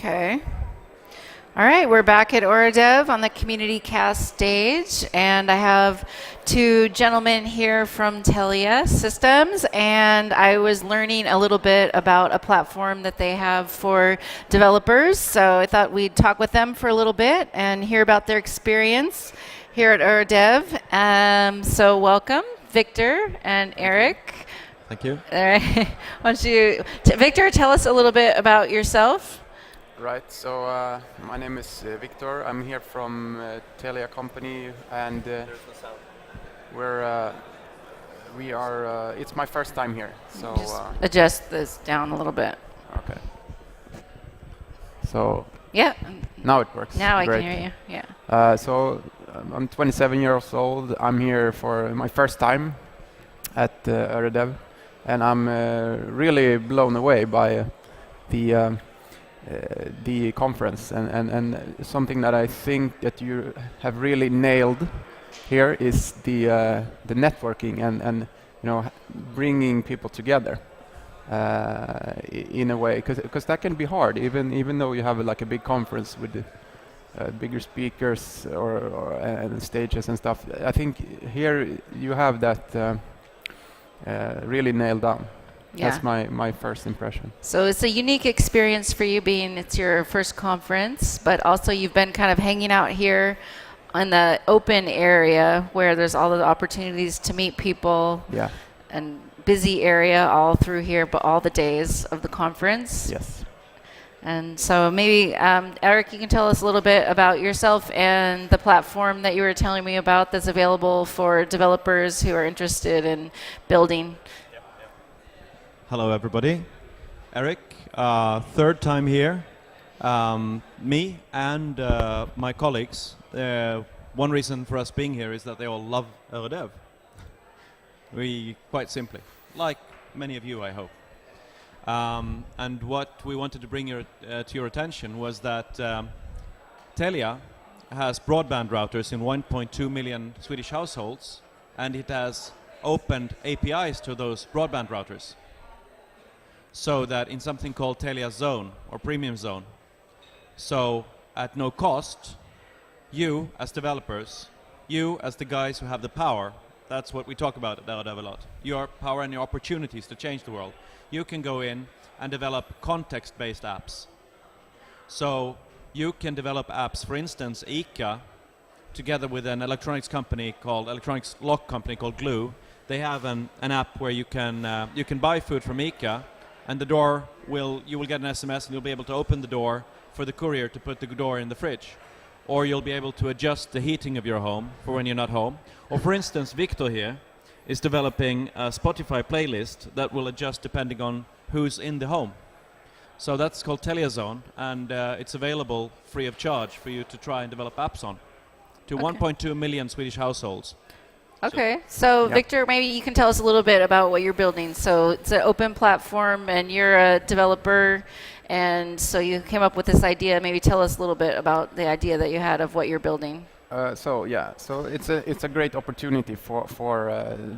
Okay. All right, we're back at Oradev on the Community Cast stage, and I have two gentlemen here from Telia Systems, and I was learning a little bit about a platform that they have for developers, so I thought we'd talk with them for a little bit and hear about their experience here at Oradev. So welcome, Victor and Eric. Thank you. All right. Why don't you, Victor, tell us a little bit about yourself. Right, so my name is Victor. I'm here from Telia company, and we are. It's my first time here, so Just adjust this down a little bit. okay. So Yeah. now it works. Now I Great. can hear you. Yeah. So I'm 27 years old. I'm here for my first time at Oradev, and I'm really blown away by the conference, and something that I think that you have really nailed here is the networking and bringing people together in a way, because that can be hard, even though you have like a big conference with bigger speakers or and stages and stuff. I think here you have that really nailed down. Yeah. That's my first impression. So it's a unique experience for you, being it's your first conference, but also you've been kind of hanging out here in the open area where there's all the opportunities to meet people. Yeah. And busy area all through here, but all the days of the conference. Yes. And so maybe, Eric, you can tell us a little bit about yourself and the platform that you were telling me about that's available for developers who are interested in building. Hello, everybody. Eric, third time here. Me and my colleagues, one reason for us being here is that they all love Oradev. We, quite simply, like many of you, I hope. And what we wanted to bring to your attention was that Telia has broadband routers in 1.2 million Swedish households, and it has opened APIs to those broadband routers, so that in something called Telia Zone or Premium Zone, so at no cost, you as developers, you as the guys who have the power, that's what we talk about at Oradev a lot, your power and your opportunities to change the world, you can go in and develop context-based apps. So you can develop apps, for instance, ICA, together with an electronics lock company called Glue, they have an app where you can buy food from ICA, and you will get an SMS and you'll be able to open the door for the courier to put the door in the fridge. Or you'll be able to adjust the heating of your home for when you're not home. Or for instance, Victor here is developing a Spotify playlist that will adjust depending on who's in the home. So that's called Telia Zone, and it's available free of charge for you to try and develop apps on to 1.2 million Swedish households. Okay, so Yeah. Victor, maybe you can tell us a little bit about what you're building. So it's an open platform, and you're a developer, and so you came up with this idea. Maybe tell us a little bit about the idea that you had of what you're building. So it's a great opportunity for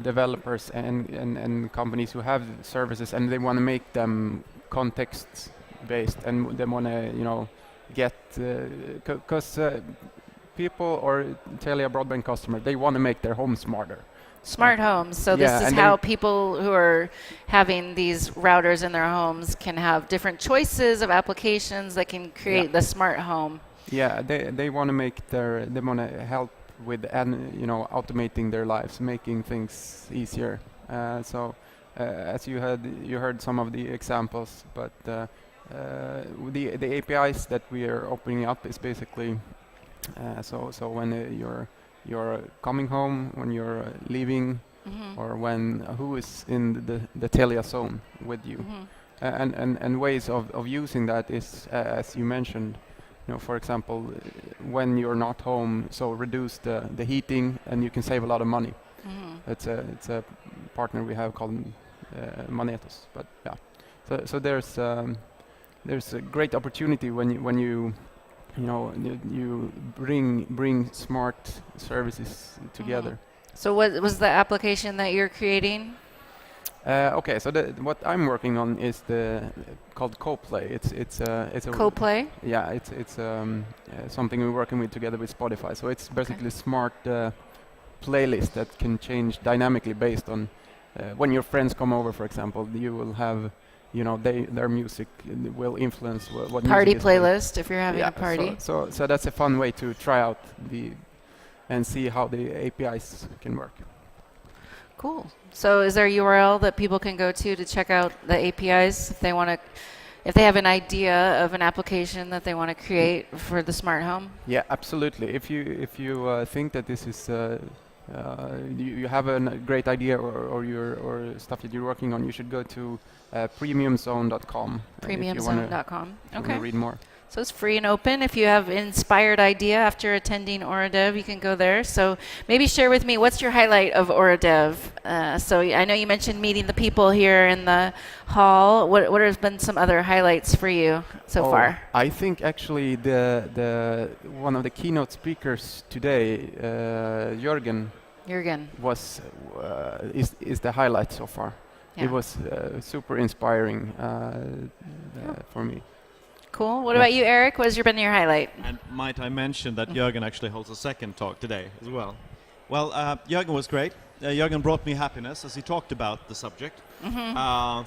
developers and companies who have services, and they want to make them context based, and they want to get because people or Telia broadband customer, they want to make their home smarter. Smart homes. So Yeah, this is and how people who are having these routers in their homes can have different choices of applications that can create the smart home. Yeah, they want to they want to help with automating their lives, making things easier. As you heard some of the examples, but the APIs that we are opening up is basically so when you're coming home, when you're leaving, or who is in the Telia zone with you, and ways of using that is as you mentioned. For example, when you're not home, so reduce the heating, and you can save a lot of money. It's a partner we have called Manetos. But yeah, so there's a great opportunity when you bring smart services together. So what was the application that you're creating? Okay, so what I'm working on is called CoPlay. It's a Co-play. yeah, it's something we're working with together with Spotify. So it's basically a smart playlist that can change dynamically based on when your friends come over, for example. You will have, their music will influence what Party music is played. playlist if you're having Yeah, a party. so that's a fun way to try out and see how the APIs can work. Cool. So is there a URL that people can go to check out the APIs if they want to, if they have an idea of an application that they want to create for the smart home? Yeah, absolutely. If you think that this is you have a great idea or stuff that you're working on, you should go to premiumzone.com. Premiumzone.com. If you Okay. want to read more. So it's free and open. If you have an inspired idea after attending AuraDev, you can go there. So maybe share with me, what's your highlight of AuraDev? So I know you mentioned meeting the people here in the hall. What has been some other highlights for you so far? I think actually the one of the keynote speakers today, Jürgen, was is the highlight so far. Yeah. It was super inspiring for me. Cool. What about you, Eric? What has been your highlight? And might I mention that Jürgen actually holds a second talk today as well. Well, Jürgen was great. Jürgen brought me happiness as he talked about the subject.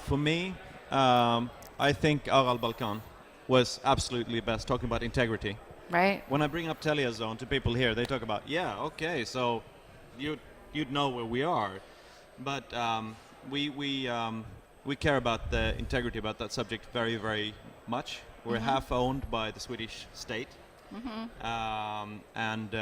For me, I think Aral Balkan was absolutely best, talking about integrity. Right. When I bring up TeliaZone to people here, they talk about, yeah, okay, so you'd know where we are. But we care about the integrity, about that subject very, very much. We're half owned by the Swedish state, and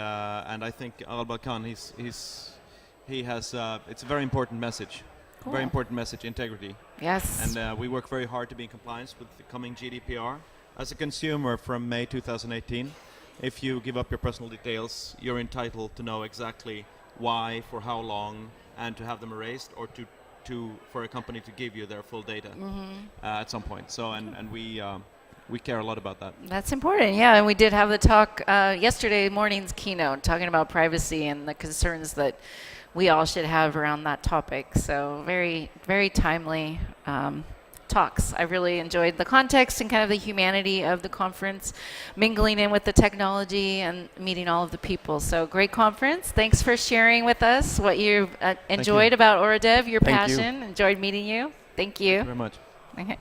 I think Aral Balkan, he has it's a very important message, Cool. very important message, integrity. Yes. And we work very hard to be in compliance with the coming GDPR. As a consumer from May 2018, if you give up your personal details, you're entitled to know exactly why, for how long, and to have them erased, or for a company to give you their full data at some point. So and we care a lot about that. That's important, yeah. And we did have the talk yesterday morning's keynote talking about privacy and the concerns that we all should have around that topic. So very, very timely talks. I really enjoyed the context and kind of the humanity of the conference, mingling in with the technology and meeting all of the people. So great conference. Thanks for sharing with us what you've enjoyed about AuraDev, your Thank you. passion. Enjoyed meeting you. Thank you. Thank you very much. Okay.